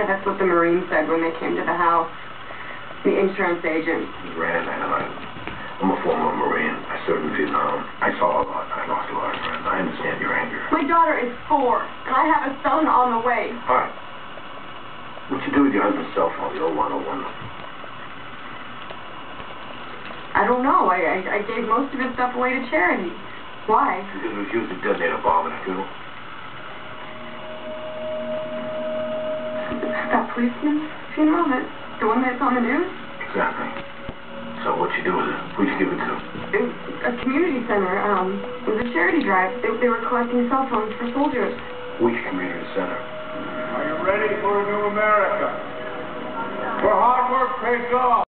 Yeah, that's what the Marine said when they came to the house. The insurance agent. Rand, I'm a former Marine. I served in Vietnam. I saw a lot. I lost a lot, Rand. I understand your anger. My daughter is 4, and I have a son on the way. All right. What'd you do with your husband's cell phone, the old 101? I don't know. I gave most of his stuff away to charity. Why? Because it was used to detonate a bomb in a funeral. That policeman's funeral? The one that's on the news? Exactly. So what'd you do with it? Who'd you give it to? A community center. It was a charity drive. They were collecting cell phones for soldiers. Which community center? Are you ready for a new America? Where hard work pays off?